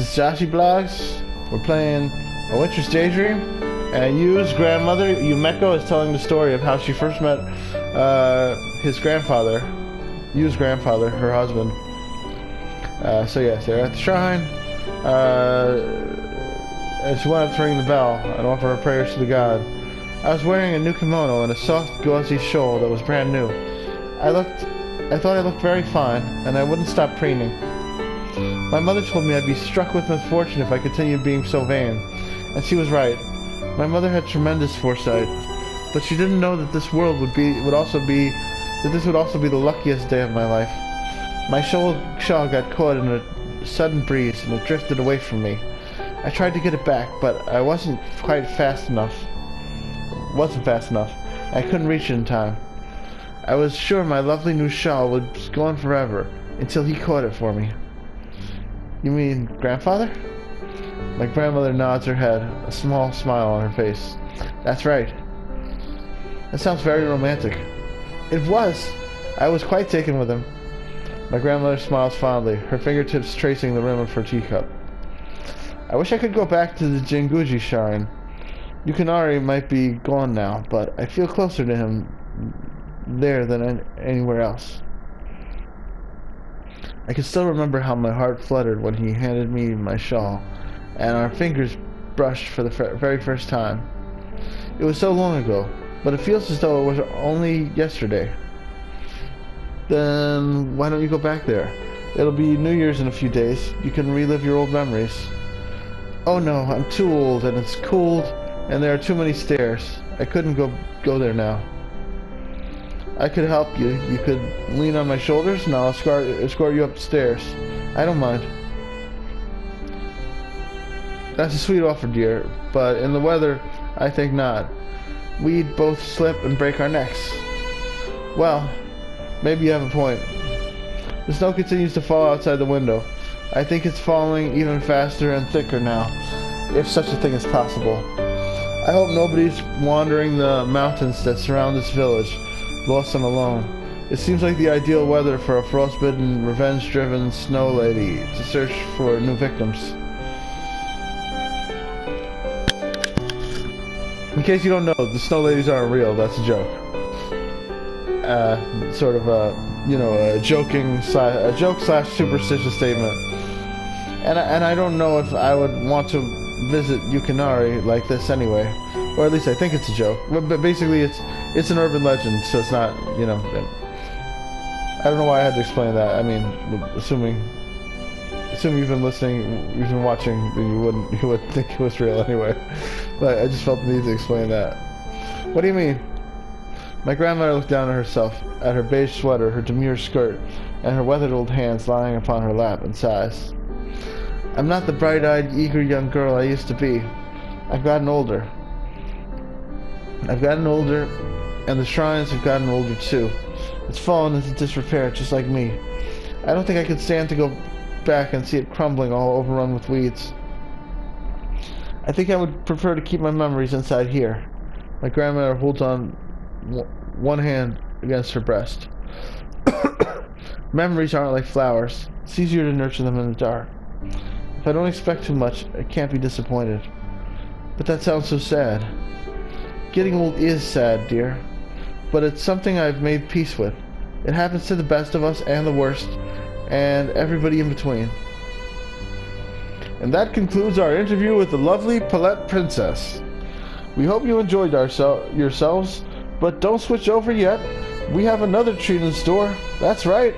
is Joshy Blogs. We're playing A Witcher's Daydream, and Yu's grandmother, Yumeko, is telling the story of how she first met his grandfather, Yu's grandfather, her husband. So yes, they're at the shrine, and she went up to ring the bell and offer her prayers to the god. I was wearing a new kimono and a soft, gauzy shawl that was brand new. I thought I looked very fine, and I wouldn't stop preening. My mother told me I'd be struck with misfortune if I continued being so vain, and she was right. My mother had tremendous foresight, but she didn't know that this would also be the luckiest day of my life. My shawl got caught in a sudden breeze, and it drifted away from me. I tried to get it back, but I wasn't fast enough. I couldn't reach it in time. I was sure my lovely new shawl was gone forever, until he caught it for me. You mean grandfather? My grandmother nods her head, a small smile on her face. That's right. That sounds very romantic. It was. I was quite taken with him. My grandmother smiles fondly, her fingertips tracing the rim of her teacup. I wish I could go back to the Jinguji shrine. Yukinari might be gone now, but I feel closer to him there than anywhere else. I can still remember how my heart fluttered when he handed me my shawl, and our fingers brushed for the very first time. It was so long ago, but it feels as though it was only yesterday. Then why don't you go back there? It'll be New Year's in a few days. You can relive your old memories. Oh no, I'm too old, and it's cold, and there are too many stairs. I couldn't go there now. I could help you. You could lean on my shoulders, and I'll escort you up the stairs. I don't mind. That's a sweet offer, dear, but in the weather, I think not. We'd both slip and break our necks. Well, maybe you have a point. The snow continues to fall outside the window. I think it's falling even faster and thicker now, if such a thing is possible. I hope nobody's wandering the mountains that surround this village, lost and alone. It seems like the ideal weather for a frostbitten, revenge-driven snow lady to search for new victims. In case you don't know, the snow ladies aren't real. That's a joke. Sort of a joke slash superstitious statement. And I don't know if I would want to visit Yukinari like this anyway, or at least I think it's a joke. But basically, it's an urban legend, so it's not. I don't know why I had to explain that. I mean, assuming you've been listening, you've been watching, then you wouldn't think it was real anyway. But I just felt the need to explain that. What do you mean? My grandmother looked down at herself, at her beige sweater, her demure skirt, and her weathered old hands lying upon her lap, and sighs. I'm not the bright-eyed, eager young girl I used to be. I've gotten older. And the shrines have gotten older too. It's fallen into disrepair, just like me. I don't think I could stand to go back and see it crumbling, all overrun with weeds. I think I would prefer to keep my memories inside here. My grandmother holds on one hand against her breast. Memories aren't like flowers. It's easier to nurture them in the dark. If I don't expect too much, I can't be disappointed. But that sounds so sad. Getting old is sad, dear. But it's something I've made peace with. It happens to the best of us and the worst, and everybody in between. And that concludes our interview with the lovely Palette Princess. We hope you enjoyed yourselves, but don't switch over yet. We have another treat in store. That's right.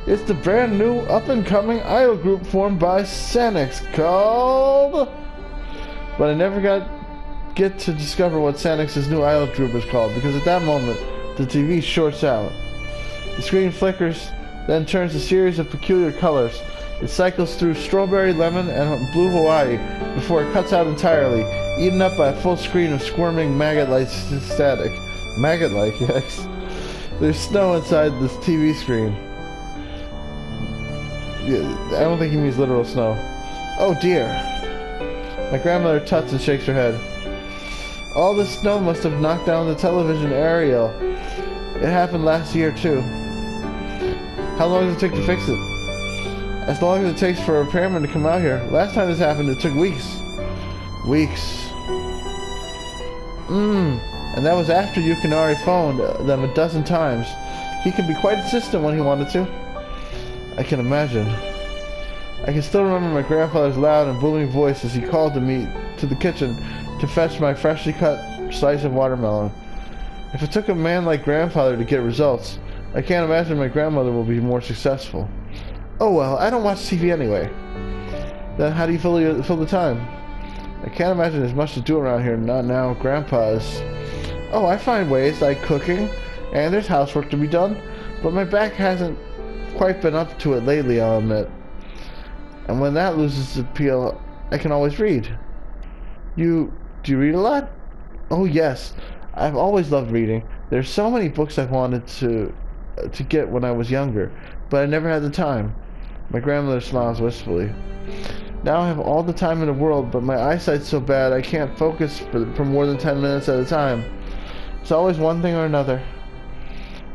It's the brand new up-and-coming idol group formed by Sanix called... But I never get to discover what Sanix's new idol group is called, because at that moment, the TV shorts out. The screen flickers, then turns a series of peculiar colors. It cycles through strawberry, lemon, and blue Hawaii before it cuts out entirely, eaten up by a full screen of squirming maggot-like static. Maggot-like, yes. There's snow inside this TV screen. I don't think he means literal snow. Oh dear. My grandmother tuts and shakes her head. All this snow must have knocked down the television aerial. It happened last year too. How long does it take to fix it? As long as it takes for a repairman to come out here. Last time this happened, it took weeks. Weeks. And that was after Yukinari phoned them a dozen times. He could be quite insistent when he wanted to. I can imagine. I can still remember my grandfather's loud and booming voice as he called to me to the kitchen to fetch my freshly cut slice of watermelon. If it took a man like grandfather to get results, I can't imagine my grandmother will be more successful. Oh well, I don't watch TV anyway. Then how do you fill the time? I can't imagine there's much to do around here, not now. Grandpa's. Oh, I find ways like cooking, and there's housework to be done, but my back hasn't quite been up to it lately, I'll admit. And when that loses its appeal, I can always read. Do you read a lot? Oh yes, I've always loved reading. There's so many books I've wanted to get when I was younger, but I never had the time. My grandmother smiles wistfully. Now I have all the time in the world, but my eyesight's so bad I can't focus for more than 10 minutes at a time. It's always one thing or another.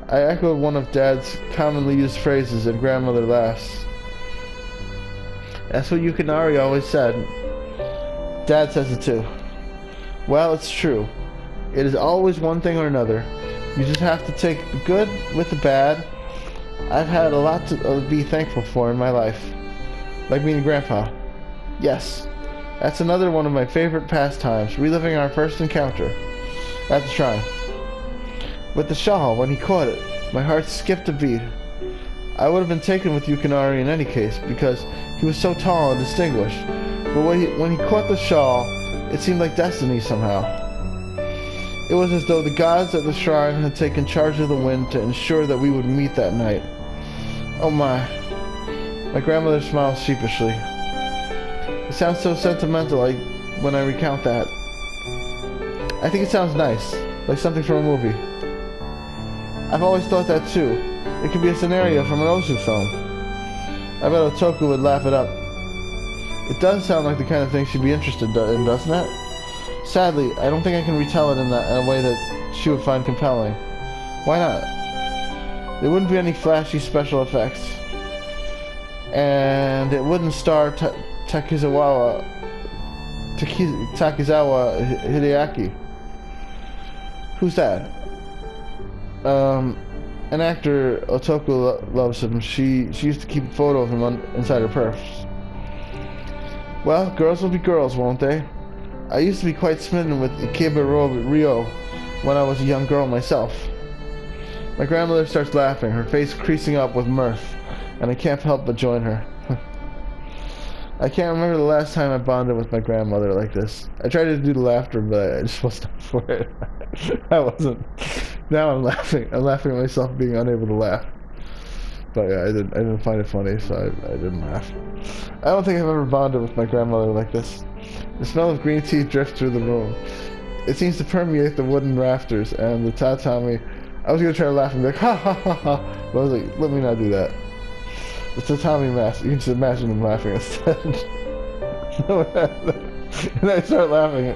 I echoed one of Dad's commonly used phrases, and grandmother laughs. That's what Yukinari always said. Dad says it too. Well, it's true. It is always one thing or another. You just have to take the good with the bad. I've had a lot to be thankful for in my life. Like meeting Grandpa. Yes, that's another one of my favorite pastimes, reliving our first encounter at the shrine. With the shawl, when he caught it, my heart skipped a beat. I would have been taken with Yukinari in any case, because he was so tall and distinguished. But when he caught the shawl, it seemed like destiny somehow. It was as though the gods at the shrine had taken charge of the wind to ensure that we would meet that night. Oh my. My grandmother smiled sheepishly. It sounds so sentimental when I recount that. I think it sounds nice, like something from a movie. I've always thought that too. It could be a scenario from an Ozu film. I bet Otoko would laugh it up. It does sound like the kind of thing she'd be interested in, doesn't it? Sadly, I don't think I can retell it in a way that she would find compelling. Why not? There wouldn't be any flashy special effects. And it wouldn't star Takizawa Hideaki. Who's that? An actor, Otoko loves him. She used to keep a photo of him inside her purse. Well, girls will be girls, won't they? I used to be quite smitten with Ikeburo Ryo when I was a young girl myself. My grandmother starts laughing, her face creasing up with mirth, and I can't help but join her. I can't remember the last time I bonded with my grandmother like this. I tried to do the laughter, but I just wasn't up for it. I wasn't. Now I'm laughing. I'm laughing at myself being unable to laugh. But yeah, I didn't find it funny, so I didn't laugh. I don't think I've ever bonded with my grandmother like this. The smell of green tea drifts through the room. It seems to permeate the wooden rafters and the tatami. I was gonna try to laugh and be like, ha ha ha ha, but I was like, let me not do that. The tatami mask, you can just imagine them laughing instead. And I start laughing.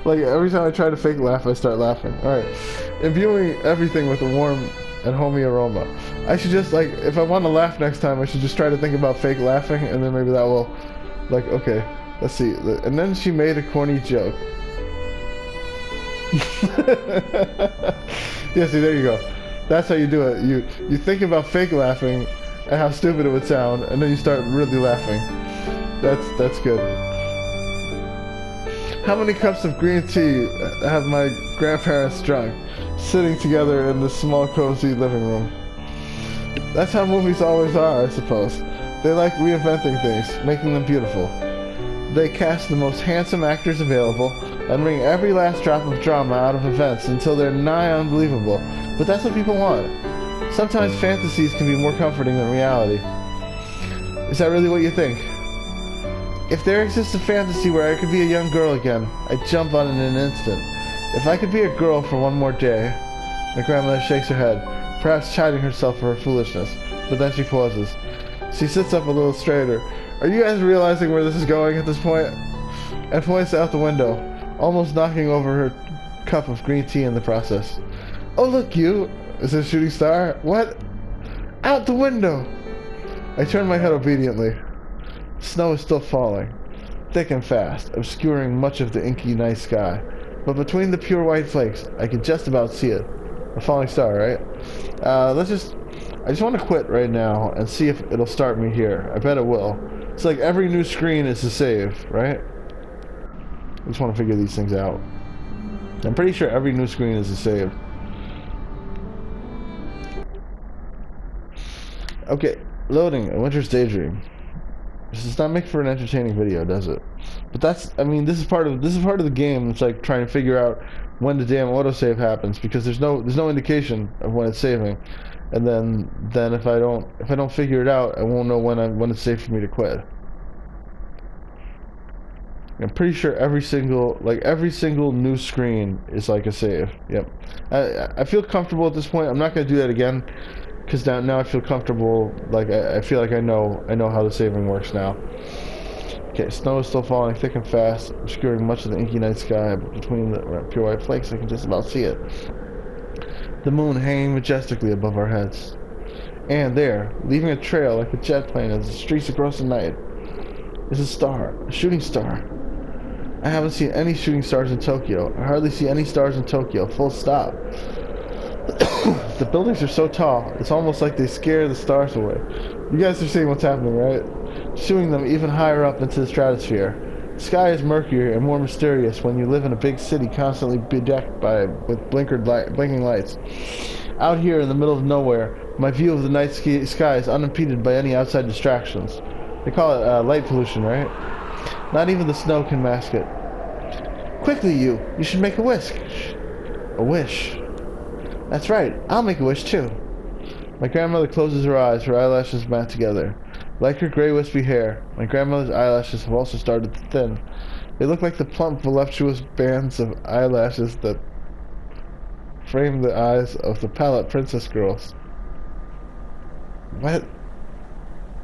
Like, every time I try to fake laugh, I start laughing. Alright. Imbuing everything with a warm and homey aroma. I should just, like, if I want to laugh next time, I should just try to think about fake laughing, and then maybe that will, like, okay, let's see. And then she made a corny joke. Yeah, see, there you go. That's how you do it. You think about fake laughing and how stupid it would sound, and then you start really laughing. That's good. How many cups of green tea have my grandparents drunk, sitting together in this small, cozy living room? That's how movies always are, I suppose. They like reinventing things, making them beautiful. They cast the most handsome actors available and wring every last drop of drama out of events until they're nigh unbelievable. But that's what people want. Sometimes fantasies can be more comforting than reality. Is that really what you think? If there exists a fantasy where I could be a young girl again, I'd jump on it in an instant. If I could be a girl for one more day... My grandmother shakes her head, perhaps chiding herself for her foolishness, but then she pauses. She sits up a little straighter. Are you guys realizing where this is going at this point? And points out the window, almost knocking over her cup of green tea in the process. Oh, look, you! Is it a shooting star? What? Out the window! I turned my head obediently. Snow is still falling, thick and fast, obscuring much of the inky night sky. But between the pure white flakes, I can just about see it. A falling star, right? I just want to quit right now and see if it'll start me here. I bet it will. It's like every new screen is a save, right? I just want to figure these things out. I'm pretty sure every new screen is a save. Okay, loading. A Winter's Daydream. This does not make for an entertaining video, does it? But this is part of the game. It's like trying to figure out when the damn autosave happens, because there's no indication of when it's saving, and then if I don't figure it out, I won't know when it's safe for me to quit. I'm pretty sure every single new screen is like a save. Yep. I feel comfortable at this point. I'm not gonna do that again, because now I feel comfortable. Like I feel like I know how the saving works now. Okay, snow is still falling thick and fast, obscuring much of the inky night sky, but between the pure white flakes I can just about see it. The moon hanging majestically above our heads. And there, leaving a trail like a jet plane as it streaks across the night, is a star, a shooting star. I haven't seen any shooting stars in Tokyo. I hardly see any stars in Tokyo, full stop. The buildings are so tall, it's almost like they scare the stars away. You guys are seeing what's happening, right? Shooing them even higher up into the stratosphere. The sky is murkier and more mysterious when you live in a big city constantly bedecked with blinking lights. Out here in the middle of nowhere, my view of the night sky is unimpeded by any outside distractions. They call it light pollution, right? Not even the snow can mask it. Quickly, you should make a wish. A wish. That's right, I'll make a wish too. My grandmother closes her eyes, her eyelashes mat together. Like her gray wispy hair, my grandmother's eyelashes have also started to thin. They look like the plump, voluptuous bands of eyelashes that frame the eyes of the palette princess girls. What?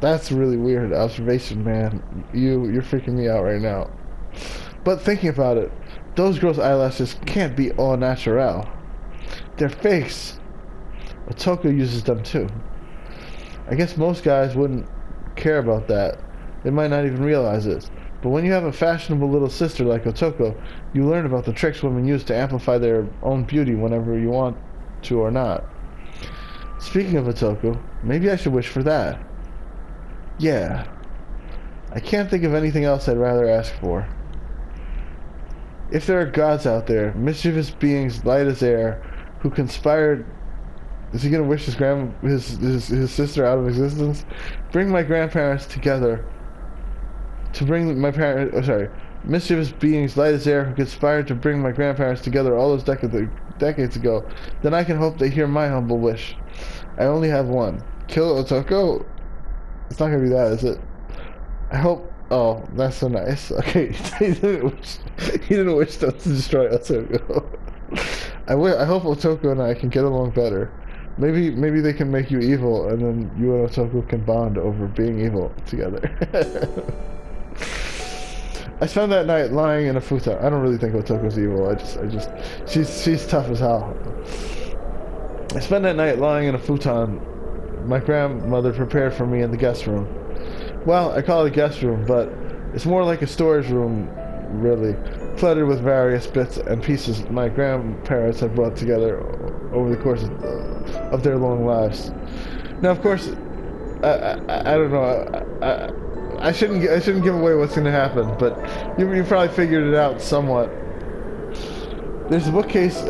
That's a really weird observation, man. You're freaking me out right now. But thinking about it, those girls' eyelashes can't be au naturel. They're fakes. Otoko uses them too. I guess most guys wouldn't care about that. They might not even realize it. But when you have a fashionable little sister like Otoko, you learn about the tricks women use to amplify their own beauty whenever you want to or not. Speaking of Otoko, maybe I should wish for that. Yeah. I can't think of anything else I'd rather ask for. If there are gods out there, mischievous beings light as air, who conspired... Is he gonna wish his sister out of existence? Bring my grandparents together. To bring my parents... Oh, sorry. Mischievous beings light as air who conspired to bring my grandparents together all those decades ago. Then I can hope they hear my humble wish. I only have one. Kill Otoko? It's not gonna be that, is it? I hope... Oh, that's so nice. Okay, he didn't wish to destroy Otoko. I hope Otoko and I can get along better. Maybe they can make you evil, and then you and Otoko can bond over being evil together. I spent that night lying in a futon. I don't really think Otoko's evil. She's tough as hell. I spent that night lying in a futon my grandmother prepared for me in the guest room. Well, I call it a guest room, but it's more like a storage room, really, cluttered with various bits and pieces my grandparents have brought together over the course of their long lives. Now, of course, I don't know. I shouldn't give away what's going to happen, but you probably figured it out somewhat. There's a bookcase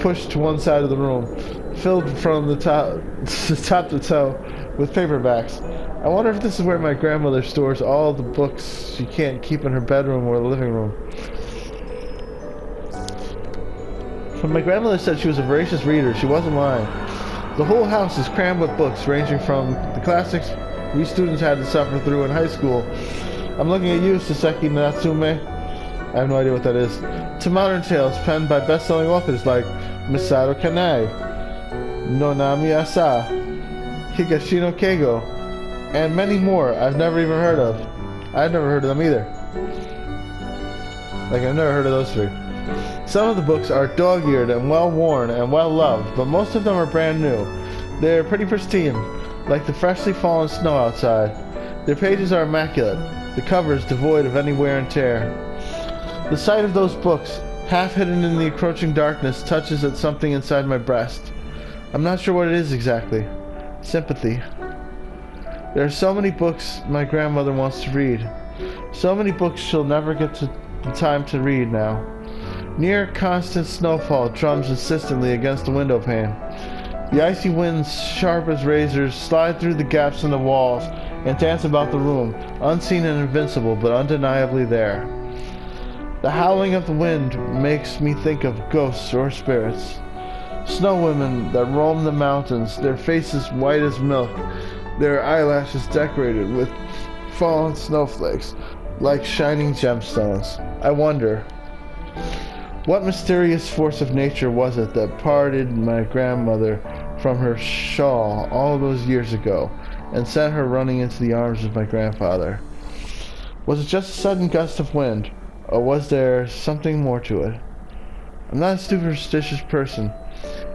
pushed to one side of the room, filled from the top to toe with paperbacks. I wonder if this is where my grandmother stores all the books she can't keep in her bedroom or the living room. When my grandmother said she was a voracious reader, she wasn't lying. The whole house is crammed with books ranging from the classics we students had to suffer through in high school. I'm looking at you, Saseki Natsume. I have no idea what that is. To modern tales penned by best-selling authors like Masato Kanai, Nonami Asa, Higashino Keigo, and many more I've never even heard of. I've never heard of them either. Like, I've never heard of those three. Some of the books are dog-eared and well-worn and well-loved, but most of them are brand new. They're pretty pristine. like the freshly fallen snow outside. Their pages are immaculate, the covers devoid of any wear and tear. The sight of those books, half hidden in the encroaching darkness, touches at something inside my breast. I'm not sure what it is exactly. Sympathy. There are so many books my grandmother wants to read. So many books she'll never get the time to read now. Near constant snowfall drums insistently against the window pane. The icy winds, sharp as razors, slide through the gaps in the walls and dance about the room, unseen and invincible, but undeniably there. The howling of the wind makes me think of ghosts or spirits. Snow women that roam the mountains, their faces white as milk, their eyelashes decorated with fallen snowflakes, like shining gemstones. I wonder, what mysterious force of nature was it that parted my grandmother from her shawl all those years ago and sent her running into the arms of my grandfather? Was it just a sudden gust of wind, or was there something more to it? I'm not a superstitious person.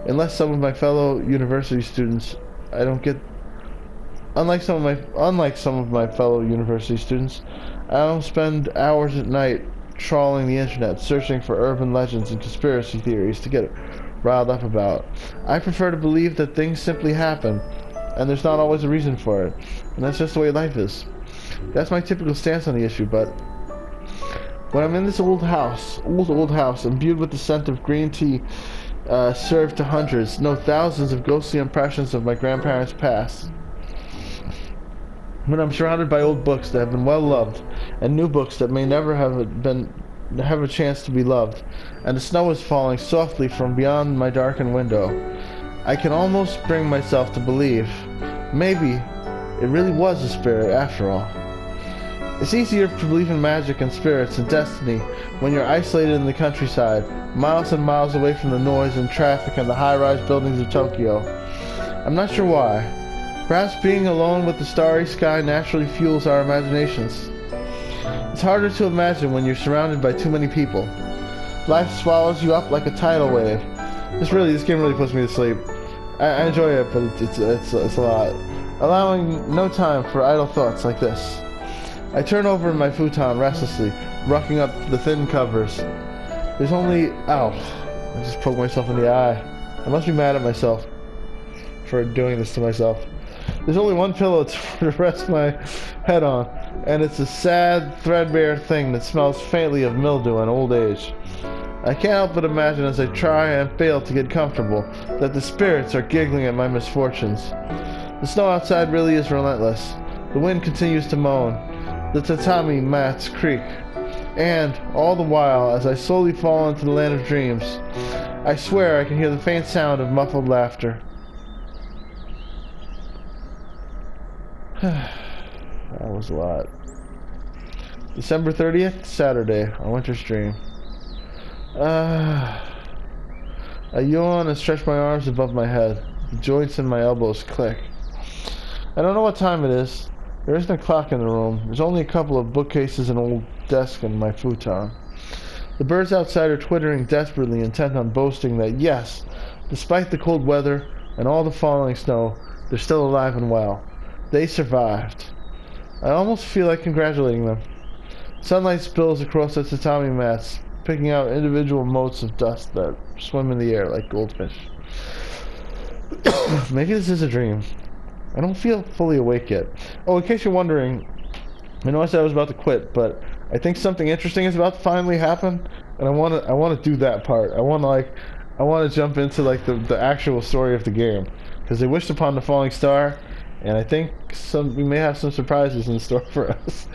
Unlike some of my fellow university students, I don't spend hours at night trawling the internet, searching for urban legends and conspiracy theories to get riled up about. I prefer to believe that things simply happen, and there's not always a reason for it, and that's just the way life is. That's my typical stance on the issue, but when I'm in this old house, imbued with the scent of green tea served to hundreds, no thousands of ghostly impressions of my grandparents' past, when I'm surrounded by old books that have been well loved, and new books that may never have a chance to be loved, and the snow is falling softly from beyond my darkened window, I can almost bring myself to believe maybe it really was a spirit after all. It's easier to believe in magic and spirits and destiny when you're isolated in the countryside, miles and miles away from the noise and traffic and the high-rise buildings of Tokyo. I'm not sure why. Perhaps being alone with the starry sky naturally fuels our imaginations. It's harder to imagine when you're surrounded by too many people. Life swallows you up like a tidal wave. This game really puts me to sleep. I enjoy it, but it's a lot. Allowing no time for idle thoughts like this. I turn over in my futon restlessly, rocking up the thin covers. There's only... Ow. I just poked myself in the eye. I must be mad at myself for doing this to myself. There's only one pillow to rest my head on, and it's a sad, threadbare thing that smells faintly of mildew and old age. I can't help but imagine as I try and fail to get comfortable that the spirits are giggling at my misfortunes. The snow outside really is relentless. The wind continues to moan. The tatami mats creak. And, all the while, as I slowly fall into the land of dreams, I swear I can hear the faint sound of muffled laughter. That was a lot. December 30th, Saturday, a winter's dream. I yawn and stretch my arms above my head. The joints in my elbows click. I don't know what time it is. There isn't a clock in the room. There's only a couple of bookcases and an old desk and my futon. The birds outside are twittering desperately, intent on boasting that, yes, despite the cold weather and all the falling snow, they're still alive and well. They survived. I almost feel like congratulating them. Sunlight spills across the tatami mats, picking out individual motes of dust that swim in the air like goldfish. Maybe this is a dream. I don't feel fully awake yet. Oh, in case you're wondering, I know I said I was about to quit, but I think something interesting is about to finally happen, and I want to do that part. I want to jump into like the actual story of the game, because they wished upon the falling star, and I think we may have some surprises in store for us,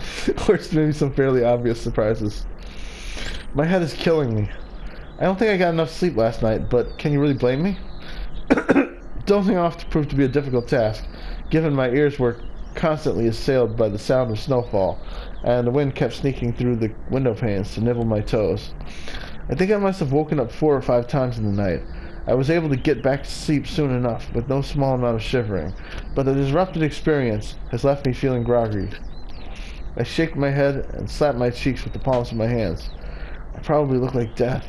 or maybe some fairly obvious surprises. My head is killing me. I don't think I got enough sleep last night, but can you really blame me? Dozing off to prove to be a difficult task, given my ears were constantly assailed by the sound of snowfall, and the wind kept sneaking through the window panes to nibble my toes. I think I must have woken up 4 or 5 times in the night. I was able to get back to sleep soon enough, with no small amount of shivering, but the disrupted experience has left me feeling groggy. I shake my head and slap my cheeks with the palms of my hands. I probably look like death.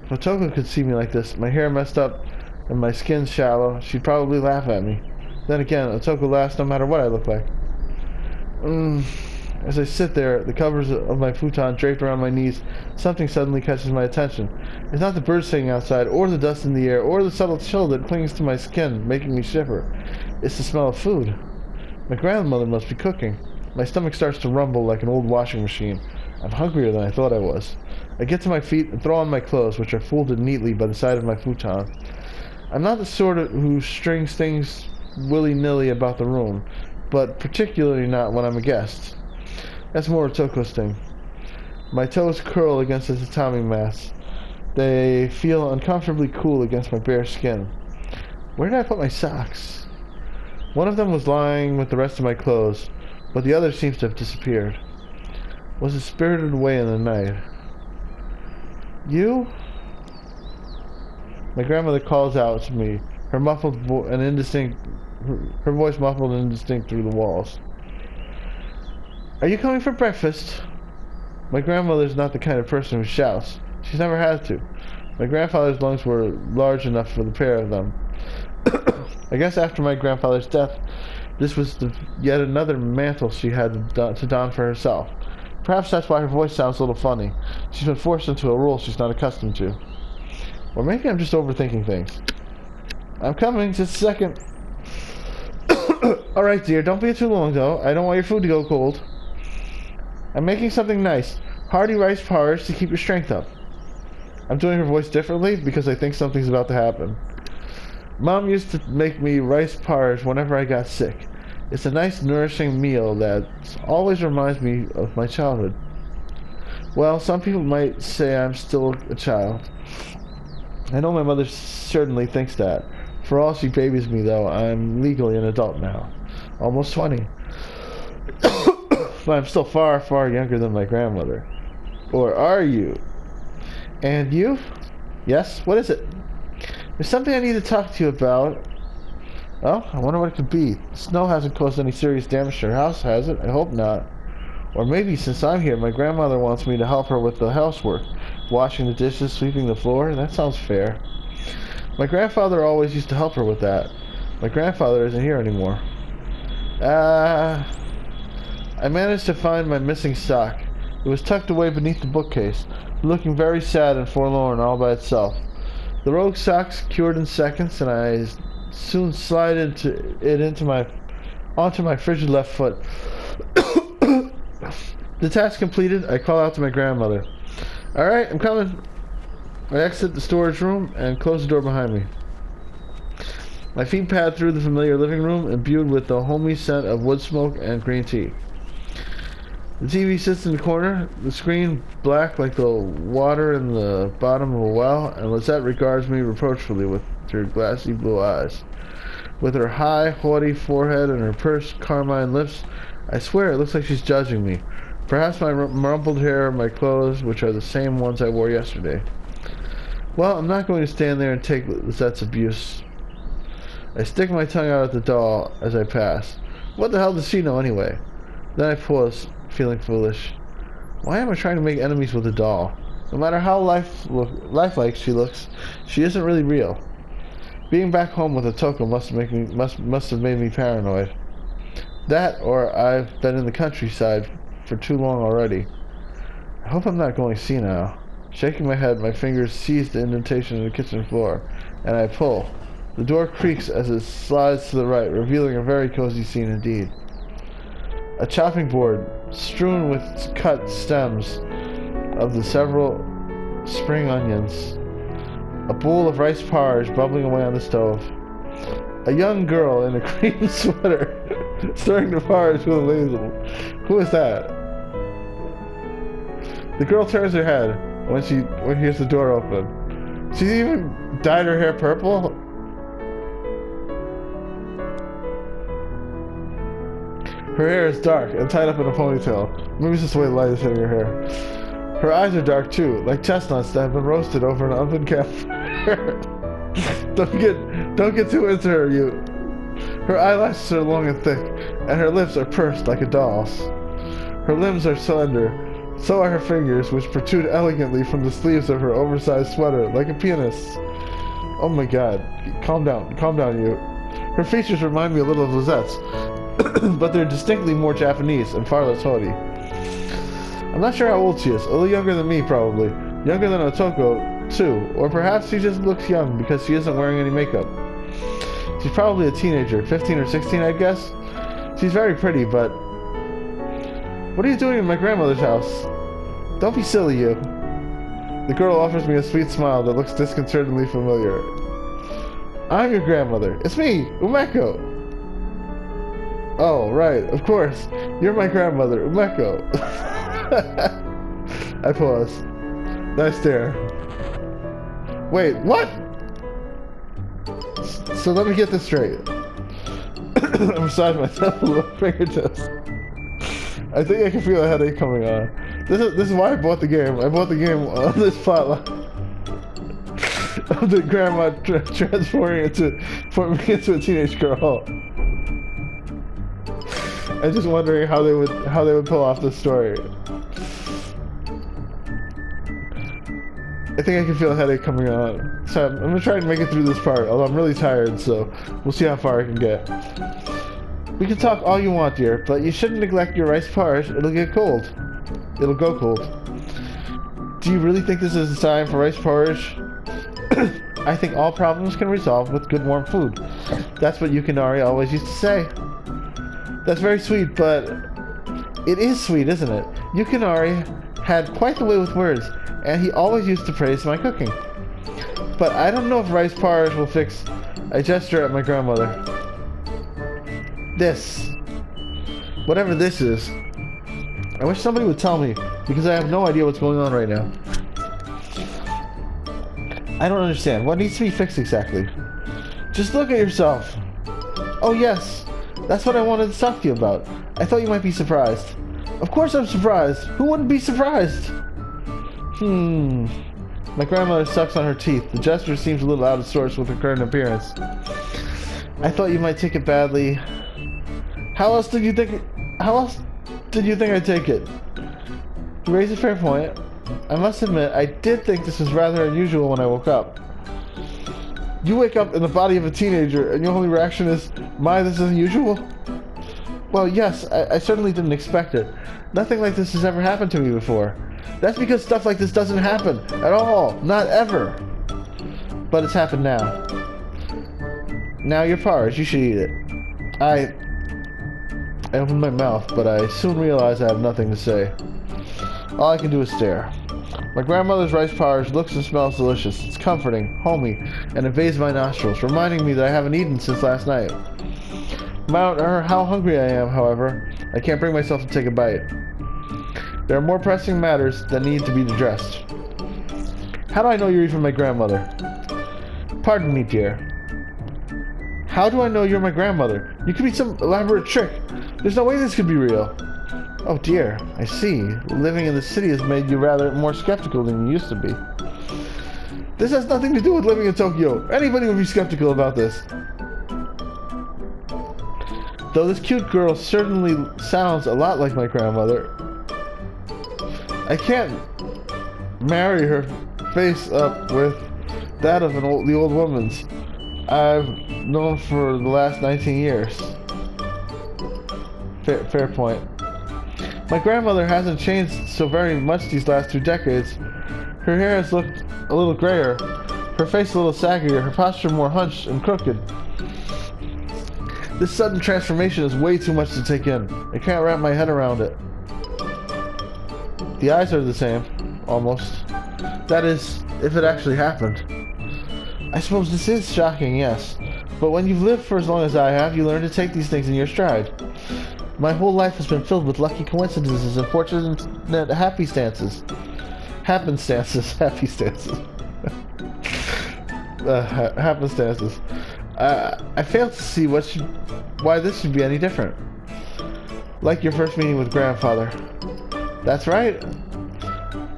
If Otoko could see me like this, my hair messed up and my skin shallow, she'd probably laugh at me. Then again, Otoko lasts no matter what I look like. As I sit there, the covers of my futon draped around my knees, something suddenly catches my attention. It's not the birds singing outside, or the dust in the air, or the subtle chill that clings to my skin, making me shiver. It's the smell of food. My grandmother must be cooking. My stomach starts to rumble like an old washing machine. I'm hungrier than I thought I was. I get to my feet and throw on my clothes, which are folded neatly by the side of my futon. I'm not the sort who strings things willy-nilly about the room, but particularly not when I'm a guest. That's more Otoko's thing. My toes curl against the tatami mats. They feel uncomfortably cool against my bare skin. Where did I put my socks? One of them was lying with the rest of my clothes, but the other seems to have disappeared. Was it spirited away in the night? You? My grandmother calls out to me, her muffled and indistinct, her voice muffled and indistinct through the walls. Are you coming for breakfast? My grandmother's not the kind of person who shouts. She's never had to. My grandfather's lungs were large enough for the pair of them. I guess after my grandfather's death, this was yet another mantle she had to don for herself. Perhaps that's why her voice sounds a little funny. She's been forced into a role she's not accustomed to. Or maybe I'm just overthinking things. I'm coming, just a second. Alright, dear, don't be here too long, though. I don't want your food to go cold. I'm making something nice. Hearty rice porridge to keep your strength up. I'm doing her voice differently because I think something's about to happen. Mom used to make me rice porridge whenever I got sick. It's a nice, nourishing meal that always reminds me of my childhood. Well, some people might say I'm still a child. I know my mother certainly thinks that. For all she babies me, though, I'm legally an adult now. Almost 20. But I'm still far, far younger than my grandmother. Or are you? And you? Yes? What is it? There's something I need to talk to you about. Well, I wonder what it could be. The snow hasn't caused any serious damage to her house, has it? I hope not. Or maybe since I'm here, my grandmother wants me to help her with the housework. Washing the dishes, sweeping the floor. That sounds fair. My grandfather always used to help her with that. My grandfather isn't here anymore. I managed to find my missing sock. It was tucked away beneath the bookcase, looking very sad and forlorn all by itself. The rogue sock secured in seconds, and I soon slide onto my frigid left foot. The task completed, I call out to my grandmother. Alright, I'm coming. I exit the storage room and close the door behind me. My feet pad through the familiar living room, imbued with the homey scent of wood smoke and green tea. The TV sits in the corner, the screen black like the water in the bottom of a well, and Lisette regards me reproachfully with her glassy blue eyes. With her high, haughty forehead and her pursed carmine lips, I swear it looks like she's judging me. Perhaps my rumpled hair, my clothes, which are the same ones I wore yesterday. Well, I'm not going to stand there and take Lisette's abuse. I stick my tongue out at the doll as I pass. What the hell does she know anyway? Then I pause, feeling foolish. Why am I trying to make enemies with a doll? No matter how lifelike she looks, she isn't really real. Being back home with Otoko must have made me paranoid. That, or I've been in the countryside for too long already. I hope I'm not going senile. Shaking my head, my fingers seize the indentation in the kitchen floor, and I pull. The door creaks as it slides to the right, revealing a very cozy scene indeed. A chopping board strewn with cut stems of the several spring onions. A bowl of rice porridge bubbling away on the stove. A young girl in a green sweater stirring the porridge with a ladle. Who is that? The girl turns her head when she hears the door open. She's even dyed her hair purple. Her hair is dark and tied up in a ponytail. Maybe it's just the way the light is hitting her hair. Her eyes are dark too, like chestnuts that have been roasted over an oven campfire. Don't get too into her, you. Her eyelashes are long and thick, and her lips are pursed like a doll's. Her limbs are slender, so are her fingers, which protrude elegantly from the sleeves of her oversized sweater, like a pianist's. Oh my god, calm down, you. Her features remind me a little of Lizette's, but they're distinctly more Japanese and far less haughty. I'm not sure how old she is. A little younger than me, probably. Younger than Otoko, too. Or perhaps she just looks young because she isn't wearing any makeup. She's probably a teenager, 15 or 16, I'd guess. She's very pretty, but... What are you doing in my grandmother's house? Don't be silly, you. The girl offers me a sweet smile that looks disconcertingly familiar. I'm your grandmother. It's me, Umeko. Oh, right, of course. You're my grandmother, Umeko. I pause. Nice stare. Wait, what? So let me get this straight. I massage myself with little fingertips. I think I can feel a headache coming on. This is why I bought the game. I bought the game on this plotline of the grandma transforming into a teenage girl. I'm just wondering how they would pull off this story. I think I can feel a headache coming on. So I'm gonna try and make it through this part, although I'm really tired, so we'll see how far I can get. We can talk all you want, dear, but you shouldn't neglect your rice porridge. It'll get cold. It'll go cold. Do you really think this is a sign for rice porridge? I think all problems can resolve with good warm food. That's what Yukinari always used to say. That's very sweet, but it is sweet, isn't it? Yukinari had quite the way with words, and he always used to praise my cooking. But I don't know if rice porridge will fix... I gesture at my grandmother. This. Whatever this is. I wish somebody would tell me, because I have no idea what's going on right now. I don't understand. What needs to be fixed exactly? Just look at yourself. Oh yes, that's what I wanted to talk to you about. I thought you might be surprised. Of course I'm surprised. Who wouldn't be surprised? My grandmother sucks on her teeth. The gesture seems a little out of sorts with her current appearance. I thought you might take it badly. How else did you think I'd take it? You raise a fair point. I must admit, I did think this was rather unusual when I woke up. You wake up in the body of a teenager, and your only reaction is, "My, this is unusual?" Well, yes, I certainly didn't expect it. Nothing like this has ever happened to me before. That's because stuff like this doesn't happen at all. Not ever. But it's happened now. Now your porridge, you should eat it. I open my mouth, but I soon realize I have nothing to say. All I can do is stare. My grandmother's rice porridge looks and smells delicious. It's comforting, homey, and invades my nostrils, reminding me that I haven't eaten since last night. No matter how hungry I am, however, I can't bring myself to take a bite. There are more pressing matters that need to be addressed. How do I know you're even my grandmother? Pardon me, dear. How do I know you're my grandmother? You could be some elaborate trick. There's no way this could be real. Oh dear, I see. Living in the city has made you rather more skeptical than you used to be. This has nothing to do with living in Tokyo. Anybody would be skeptical about this. Though this cute girl certainly sounds a lot like my grandmother, I can't marry her face up with that of the old woman's I've known for the last 19 years. Fair point. My grandmother hasn't changed so very much these last 2 decades. Her hair has looked a little grayer, her face a little saggier, her posture more hunched and crooked. This sudden transformation is way too much to take in. I can't wrap my head around it. The eyes are the same, almost. That is, if it actually happened. I suppose this is shocking, yes. But when you've lived for as long as I have, you learn to take these things in your stride. My whole life has been filled with lucky coincidences and fortunate happenstances. Happenstances. I fail to see why this should be any different. Like your first meeting with grandfather. That's right.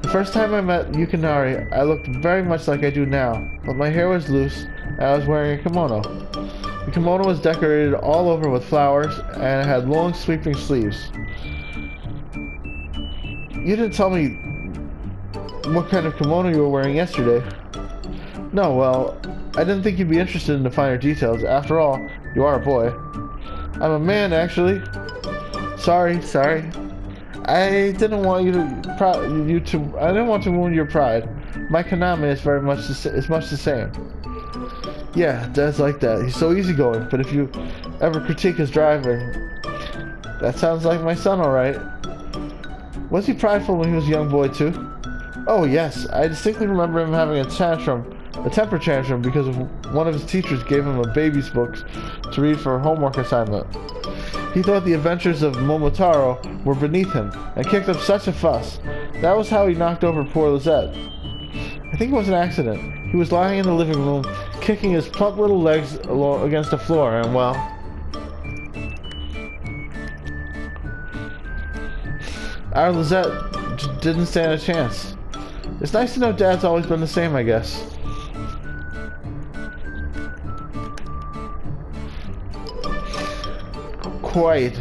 The first time I met Yukinari, I looked very much like I do now, but my hair was loose and I was wearing a kimono. The kimono was decorated all over with flowers and it had long sweeping sleeves. You didn't tell me what kind of kimono you were wearing yesterday. No, well, I didn't think you'd be interested in the finer details. After all, You are a boy. I'm a man, actually. Sorry. I didn't want I didn't want to wound your pride. My kaname is much the same. Yeah, Dad's like that. He's so easygoing, but if you ever critique his driving, that sounds like my son, alright. Was he prideful when he was a young boy, too? Oh, yes. I distinctly remember him having a temper tantrum, because one of his teachers gave him a baby's book to read for a homework assignment. He thought the adventures of Momotaro were beneath him, and kicked up such a fuss. That was how he knocked over poor Lizette. I think it was an accident. He was lying in the living room, kicking his plump little legs against the floor, and well... our Lizette didn't stand a chance. It's nice to know Dad's always been the same, I guess. Quite.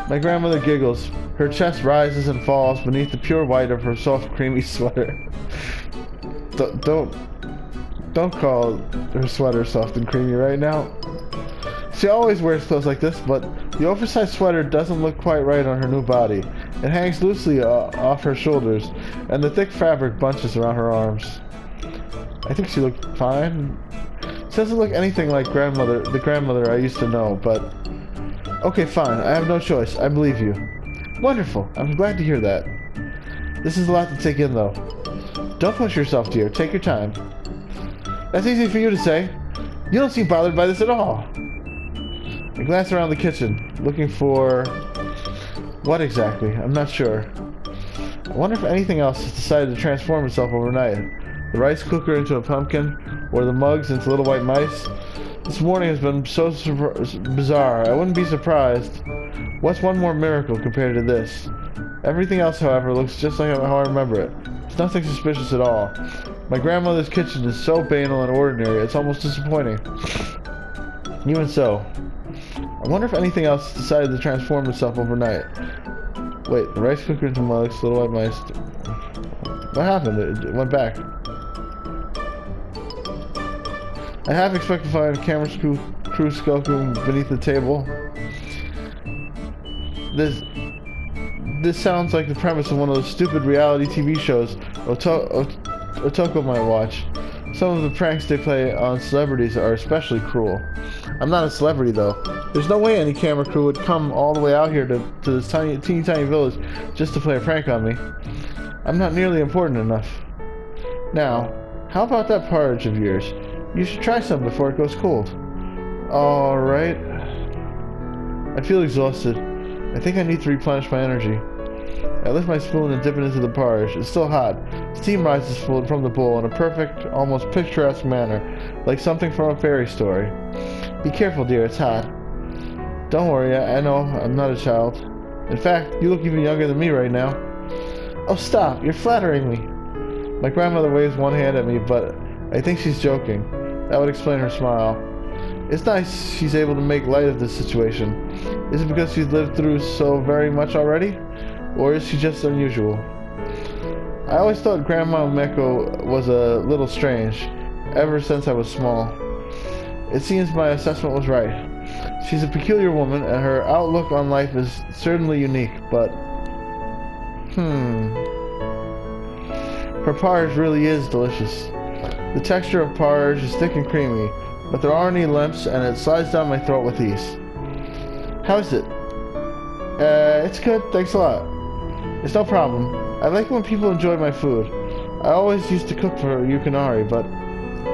My grandmother giggles. Her chest rises and falls beneath the pure white of her soft, creamy sweater. Don't call her sweater soft and creamy right now. She always wears clothes like this, but the oversized sweater doesn't look quite right on her new body. It hangs loosely off her shoulders, and the thick fabric bunches around her arms. I think she looked fine. She doesn't look anything like the grandmother I used to know, but... Okay, fine. I have no choice. I believe you. Wonderful. I'm glad to hear that. This is a lot to take in, though. Don't push yourself, dear. Take your time. That's easy for you to say. You don't seem bothered by this at all. I glance around the kitchen, looking for... what exactly? I'm not sure. I wonder if anything else has decided to transform itself overnight. The rice cooker into a pumpkin, or the mugs into little white mice. This morning has been so bizarre. I wouldn't be surprised. What's one more miracle compared to this? Everything else, however, looks just like how I remember it. It's nothing suspicious at all. My grandmother's kitchen is so banal and ordinary, it's almost disappointing. Even so, I wonder if anything else decided to transform itself overnight. Wait, the rice cooker into mugs, little white mice. What happened? It went back. I half expect to find a camera crew skulking beneath the table. This sounds like the premise of one of those stupid reality TV shows Otoko might watch. Some of the pranks they play on celebrities are especially cruel. I'm not a celebrity, though. There's no way any camera crew would come all the way out here to this teeny tiny village just to play a prank on me. I'm not nearly important enough. Now, how about that porridge of yours? You should try some before it goes cold. Alright. I feel exhausted. I think I need to replenish my energy. I lift my spoon and dip it into the porridge. It's still hot. Steam rises from the bowl in a perfect, almost picturesque manner, like something from a fairy story. Be careful, dear, it's hot. Don't worry, I know, I'm not a child. In fact, you look even younger than me right now. Oh, stop, you're flattering me. My grandmother waves one hand at me, but I think she's joking. That would explain her smile. It's nice she's able to make light of this situation. Is it because she's lived through so very much already? Or is she just unusual? I always thought Grandma Meko was a little strange, ever since I was small. It seems my assessment was right. She's a peculiar woman, and her outlook on life is certainly unique, but... Her porridge really is delicious. The texture of porridge is thick and creamy, but there aren't any lumps, and it slides down my throat with ease. How is it? It's good, thanks a lot. It's no problem. I like when people enjoy my food. I always used to cook for Yukinari, but...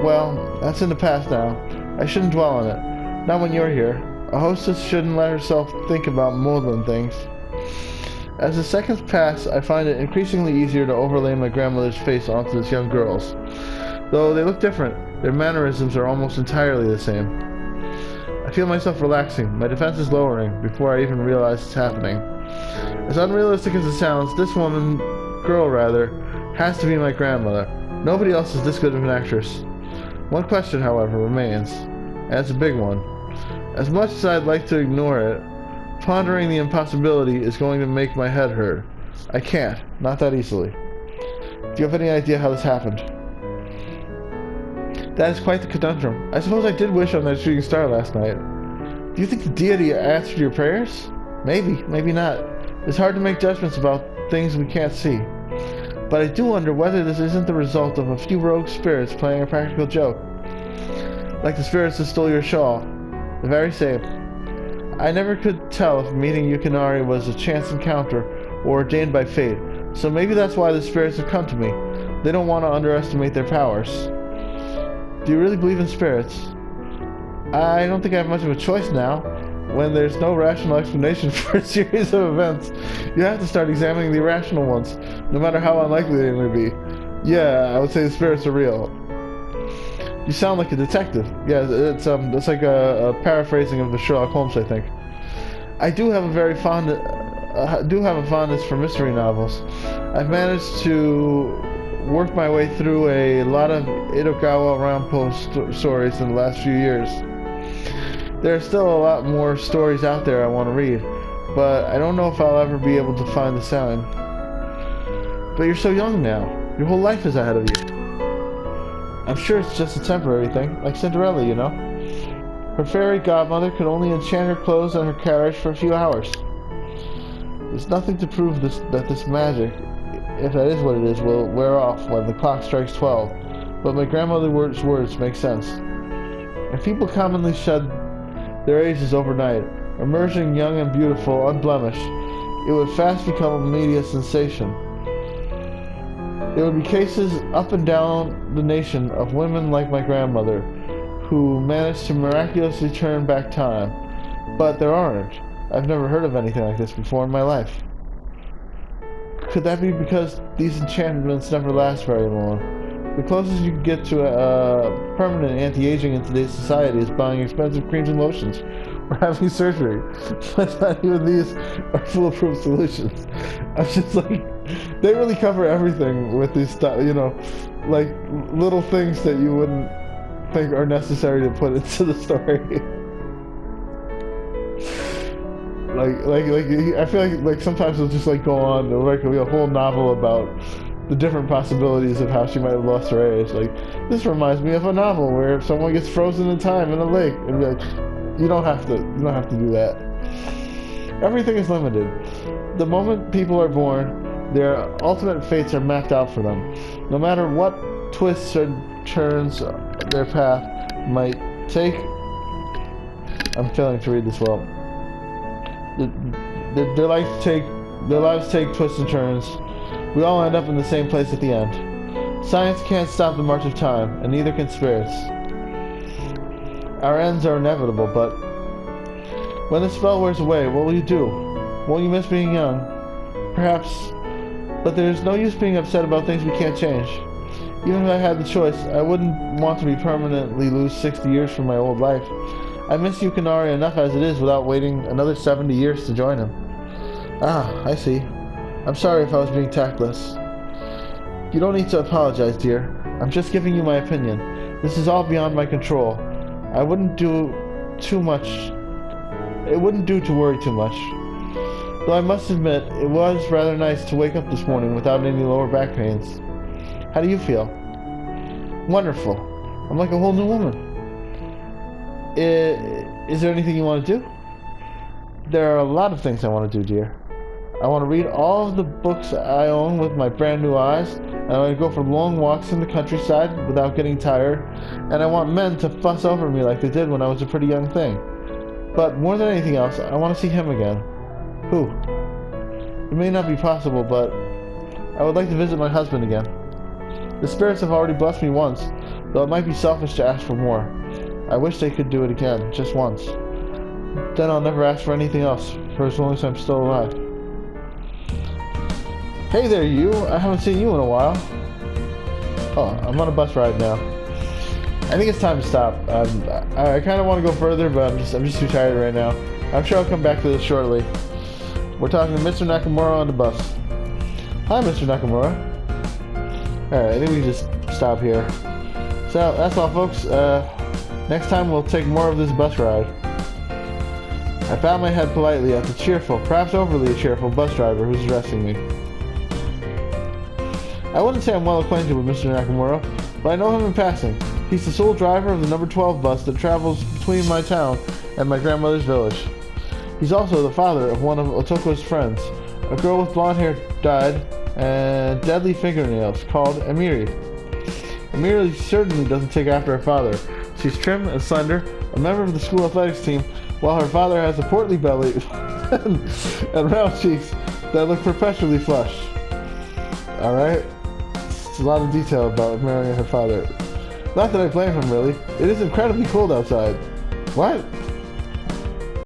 well, that's in the past now. I shouldn't dwell on it. Not when you're here. A hostess shouldn't let herself think about more than things. As the seconds pass, I find it increasingly easier to overlay my grandmother's face onto this young girl's. Though they look different, their mannerisms are almost entirely the same. I feel myself relaxing, my defenses lowering, before I even realize it's happening. As unrealistic as it sounds, this girl rather, has to be my grandmother. Nobody else is this good of an actress. One question, however, remains, and it's a big one. As much as I'd like to ignore it, pondering the impossibility is going to make my head hurt. I can't, not that easily. Do you have any idea how this happened? That is quite the conundrum. I suppose I did wish on that shooting star last night. Do you think the deity answered your prayers? Maybe, maybe not. It's hard to make judgments about things we can't see. But I do wonder whether this isn't the result of a few rogue spirits playing a practical joke. Like the spirits that stole your shawl. The very same. I never could tell if meeting Yukinari was a chance encounter or ordained by fate. So maybe that's why the spirits have come to me. They don't want to underestimate their powers. Do you really believe in spirits? I don't think I have much of a choice now. When there's no rational explanation for a series of events, you have to start examining the irrational ones, no matter how unlikely they may be. Yeah, I would say the spirits are real. You sound like a detective. Yeah, it's like a paraphrasing of the Sherlock Holmes, I think. I do have a fondness for mystery novels. I've managed to work my way through a lot of Edogawa Rampo stories in the last few years. There are still a lot more stories out there I want to read, but I don't know if I'll ever be able to find the sign. But you're so young now. Your whole life is ahead of you. I'm sure it's just a temporary thing, like Cinderella, you know? Her fairy godmother could only enchant her clothes and her carriage for a few hours. There's nothing to prove that this magic, if that is what it is, will wear off when the clock strikes 12. But my grandmother's words make sense. And people commonly shed their ages overnight, emerging young and beautiful, unblemished, it would fast become a media sensation. There would be cases up and down the nation of women like my grandmother who managed to miraculously turn back time. But there aren't. I've never heard of anything like this before in my life. Could that be because these enchantments never last very long? The closest you can get to permanent anti-aging in today's society is buying expensive creams and lotions or having surgery. But not even these are foolproof solutions. I'm just like, they really cover everything with these stuff, you know, like little things that you wouldn't think are necessary to put into the story. I feel like sometimes it'll just like go on, it'll like be a whole novel about the different possibilities of how she might have lost her age. Like, this reminds me of a novel where someone gets frozen in time in a lake, and be like, you don't have to do that. Everything is limited. The moment people are born, their ultimate fates are mapped out for them. No matter what twists or turns their path might take. I'm failing to read this well. Their lives take twists and turns. We all end up in the same place at the end. Science can't stop the march of time, and neither can spirits. Our ends are inevitable, but when the spell wears away, what will you do? Won't you miss being young? Perhaps, but there's no use being upset about things we can't change. Even if I had the choice, I wouldn't want to be permanently lose 60 years from my old life. I miss Yukinari enough as it is without waiting another 70 years to join him. Ah, I see. I'm sorry if I was being tactless. You don't need to apologize, dear. I'm just giving you my opinion. This is all beyond my control. I wouldn't do too much. It wouldn't do to worry too much. Though I must admit, it was rather nice to wake up this morning without any lower back pains. How do you feel? Wonderful. I'm like a whole new woman. Is there anything you want to do? There are a lot of things I want to do, dear. I want to read all of the books I own with my brand new eyes, and I want to go for long walks in the countryside without getting tired, and I want men to fuss over me like they did when I was a pretty young thing. But more than anything else, I want to see him again. Who? It may not be possible, but I would like to visit my husband again. The spirits have already blessed me once, though it might be selfish to ask for more. I wish they could do it again, just once. Then I'll never ask for anything else, for as long as I'm still alive. Hey there, you! I haven't seen you in a while. Oh, I'm on a bus ride now. I think it's time to stop. I kind of want to go further, but I'm just too tired right now. I'm sure I'll come back to this shortly. We're talking to Mr. Nakamura on the bus. Hi, Mr. Nakamura. Alright, I think we can just stop here. So, that's all, folks. Next time we'll take more of this bus ride. I bowed my head politely at the cheerful, perhaps overly cheerful bus driver who's addressing me. I wouldn't say I'm well acquainted with Mr. Nakamura, but I know him in passing. He's the sole driver of the number 12 bus that travels between my town and my grandmother's village. He's also the father of one of Otoko's friends, a girl with blonde hair dyed and deadly fingernails called Emiri. Emiri certainly doesn't take after her father. She's trim and slender, a member of the school athletics team, while her father has a portly belly and round cheeks that look perpetually flushed. Alright? It's a lot of detail about marrying her father. Not that I blame him, really. It is incredibly cold outside. What?